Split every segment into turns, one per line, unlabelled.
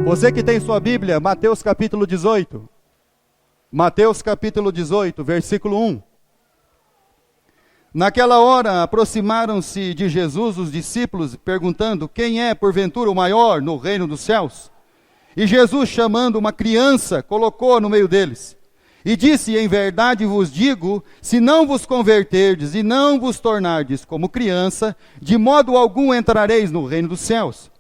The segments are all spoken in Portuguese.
Você que tem sua Bíblia, Mateus capítulo 18. Mateus capítulo 18, versículo 1. Naquela hora aproximaram-se de Jesus os discípulos, perguntando: quem é, porventura, o maior no reino dos céus? E Jesus, chamando uma criança, colocou-a no meio deles. E disse: em verdade vos digo, se não vos converterdes e não vos tornardes como criança, de modo algum entrareis no reino dos céus.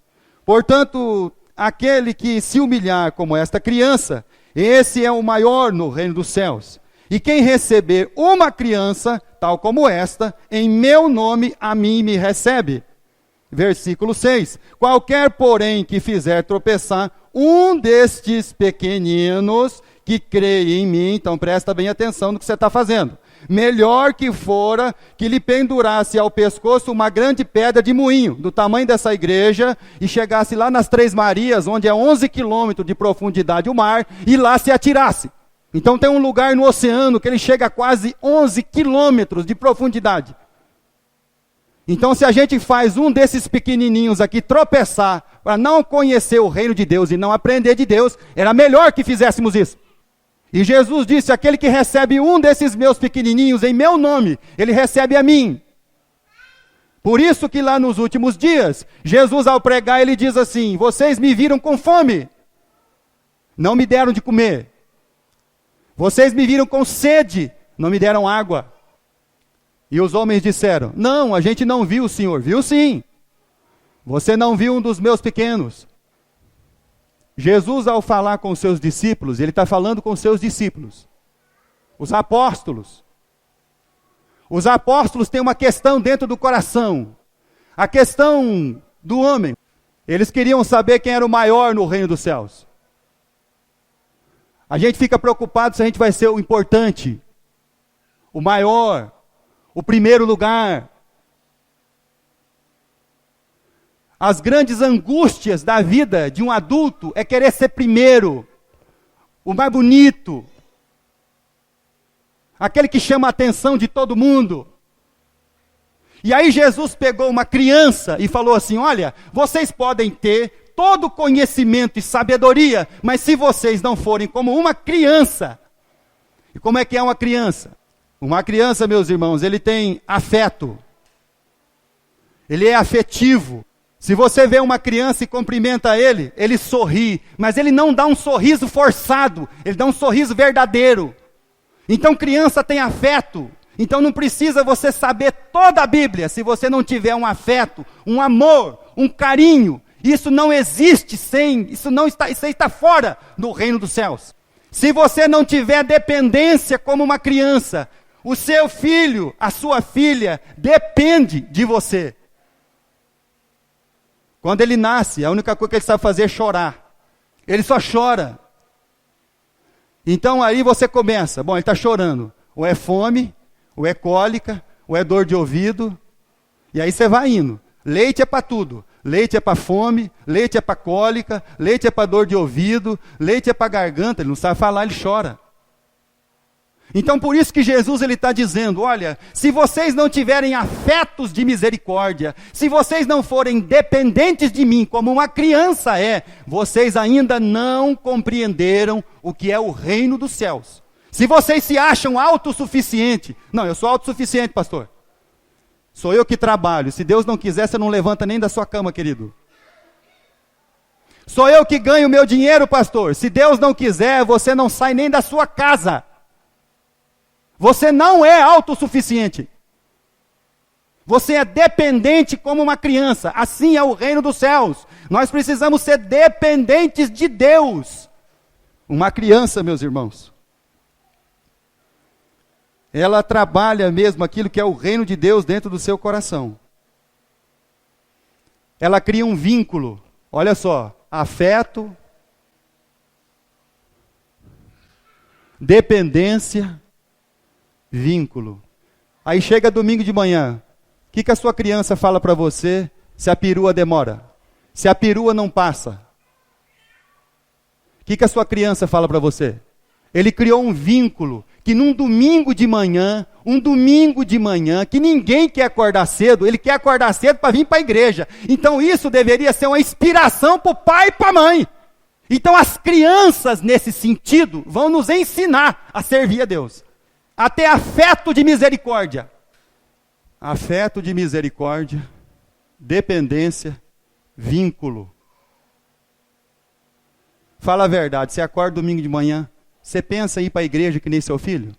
Portanto, aquele que se humilhar como esta criança, esse é o maior no reino dos céus. E quem receber uma criança, tal como esta, em meu nome, a mim me recebe. Versículo 6. Qualquer, porém, que fizer tropeçar um destes pequeninos que creem em mim, então presta bem atenção no que você está fazendo. Melhor que fora que lhe pendurasse ao pescoço uma grande pedra de moinho, do tamanho dessa igreja, e chegasse lá nas Três Marias, onde é 11 quilômetros de profundidade o mar, e lá se atirasse. Então tem um lugar no oceano que ele chega a quase 11 quilômetros de profundidade. Então se a gente faz um desses pequenininhos aqui tropeçar, para não conhecer o reino de Deus e não aprender de Deus, era melhor que fizéssemos isso. E Jesus disse: aquele que recebe um desses meus pequenininhos em meu nome, ele recebe a mim. Por isso que lá nos últimos dias, Jesus ao pregar, ele diz assim: vocês me viram com fome, não me deram de comer. Vocês me viram com sede, não me deram água. E os homens disseram: não, a gente não viu o Senhor. Viu sim. Você não viu um dos meus pequenos. Jesus, ao falar com os seus discípulos, ele está falando com os seus discípulos, os apóstolos. Os apóstolos têm uma questão dentro do coração, a questão do homem. Eles queriam saber quem era o maior no reino dos céus. A gente fica preocupado se a gente vai ser o importante, o maior, o primeiro lugar. As grandes angústias da vida de um adulto é querer ser primeiro, o mais bonito, aquele que chama a atenção de todo mundo. E aí Jesus pegou uma criança e falou assim: olha, vocês podem ter todo conhecimento e sabedoria, mas se vocês não forem como uma criança. E como é que é uma criança? Uma criança, meus irmãos, ele tem afeto, ele é afetivo. Se você vê uma criança e cumprimenta ele, ele sorri, mas ele não dá um sorriso forçado, ele dá um sorriso verdadeiro. Então criança tem afeto, então não precisa você saber toda a Bíblia, se você não tiver um afeto, um amor, um carinho. Isso não existe isso está fora do reino dos céus. Se você não tiver dependência como uma criança, o seu filho, a sua filha, depende de você. Quando ele nasce, a única coisa que ele sabe fazer é chorar. Ele só chora. Então aí você começa, bom, ele está chorando. Ou é fome, ou é cólica, ou é dor de ouvido. E aí você vai indo. Leite é para tudo. Leite é para fome, leite é para cólica, leite é para dor de ouvido, leite é para garganta. Ele não sabe falar, ele chora. Então por isso que Jesus ele está dizendo: olha, se vocês não tiverem afetos de misericórdia, se vocês não forem dependentes de mim como uma criança é, vocês ainda não compreenderam o que é o reino dos céus. Se vocês se acham autossuficiente, não, eu sou autossuficiente, pastor. Sou eu que trabalho, se Deus não quiser, você não levanta nem da sua cama, querido. Sou eu que ganho o meu dinheiro, pastor, se Deus não quiser, você não sai nem da sua casa. Você não é autossuficiente. Você é dependente como uma criança. Assim é o reino dos céus. Nós precisamos ser dependentes de Deus. Uma criança, meus irmãos, ela trabalha mesmo aquilo que é o reino de Deus dentro do seu coração. Ela cria um vínculo. Olha só, afeto, dependência, vínculo. Aí chega domingo de manhã, o que a sua criança fala para você se a perua demora? Se a perua não passa? O que a sua criança fala para você? Ele criou um vínculo que num domingo de manhã, que ninguém quer acordar cedo, ele quer acordar cedo para vir para a igreja. Então isso deveria ser uma inspiração para o pai e para a mãe. Então as crianças, nesse sentido, vão nos ensinar a servir a Deus. A ter afeto de misericórdia. Afeto de misericórdia, dependência, vínculo. Fala a verdade, você acorda domingo de manhã, você pensa em ir para a igreja que nem seu filho?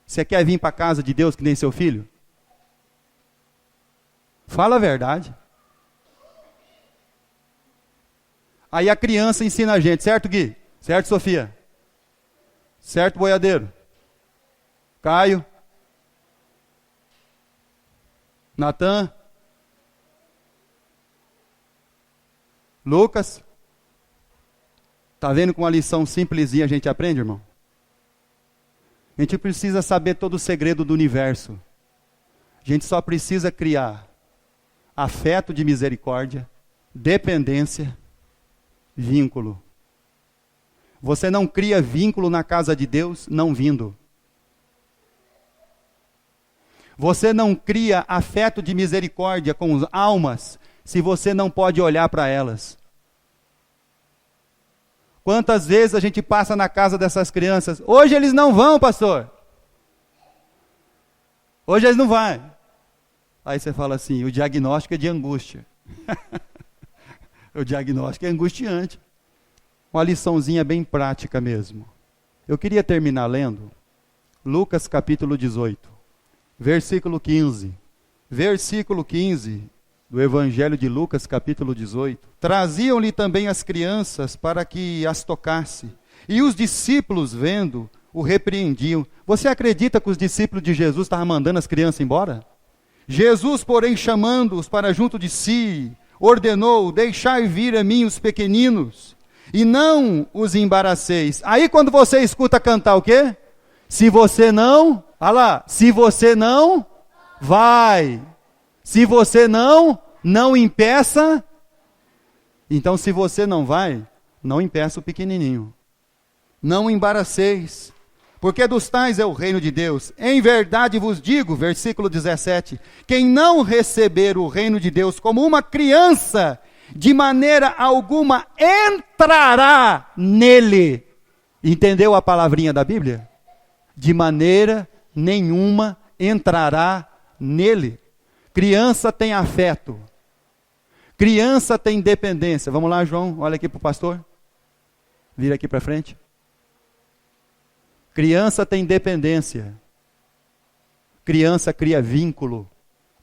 Você quer vir para a casa de Deus que nem seu filho? Fala a verdade. Aí a criança ensina a gente, certo, Gui? Certo, Sofia? Certo, boiadeiro? Caio? Natan? Lucas? Tá vendo com uma lição simplesinha a gente aprende, irmão? A gente precisa saber todo o segredo do universo. A gente só precisa criar afeto de misericórdia, dependência, vínculo. Você não cria vínculo na casa de Deus não vindo. Você não cria afeto de misericórdia com as almas se você não pode olhar para elas. Quantas vezes a gente passa na casa dessas crianças? Hoje eles não vão, pastor. Hoje eles não vão. Aí você fala assim, o diagnóstico é de angústia. O diagnóstico é angustiante. Uma liçãozinha bem prática mesmo. Eu queria terminar lendo Lucas capítulo 18, versículo 15. Versículo 15 do Evangelho de Lucas capítulo 18. Traziam-lhe também as crianças para que as tocasse. E os discípulos, vendo, o repreendiam. Você acredita que os discípulos de Jesus estavam mandando as crianças embora? Jesus, porém, chamando-os para junto de si, ordenou: deixai vir a mim os pequeninos, e não os embaraceis. Aí quando você escuta cantar o quê? Se você não, olha lá, se você não, vai. Se você não impeça. Então se você não vai, não impeça o pequenininho. Não embaraceis, porque dos tais é o reino de Deus. Em verdade vos digo, versículo 17, quem não receber o reino de Deus como uma criança, de maneira alguma entrará nele. Entendeu a palavrinha da Bíblia? De maneira nenhuma entrará nele. Criança tem afeto. Criança tem dependência. Vamos lá, João, olha aqui para o pastor. Vira aqui para frente. Criança tem dependência. Criança cria vínculo.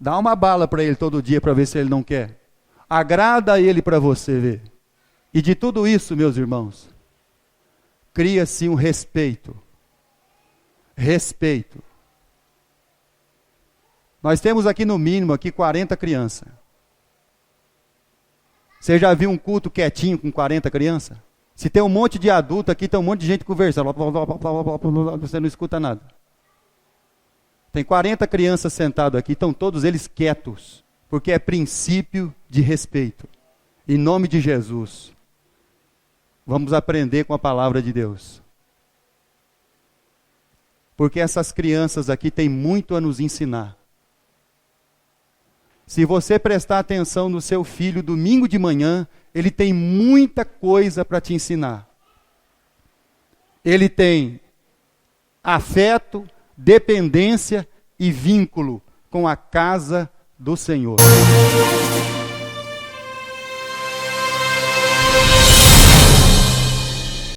Dá uma bala para ele todo dia para ver se ele não quer. Agrada a ele para você ver. E de tudo isso, meus irmãos, cria-se um respeito. Respeito. Nós temos aqui no mínimo aqui 40 crianças. Você já viu um culto quietinho com 40 crianças? Se tem um monte de adulto aqui, tem um monte de gente conversando. Você não escuta nada. Tem 40 crianças sentadas aqui, estão todos eles quietos. Porque é princípio de respeito. Em nome de Jesus. Vamos aprender com a palavra de Deus. Porque essas crianças aqui têm muito a nos ensinar. Se você prestar atenção no seu filho domingo de manhã, ele tem muita coisa para te ensinar. Ele tem afeto, dependência e vínculo com a casa do Senhor.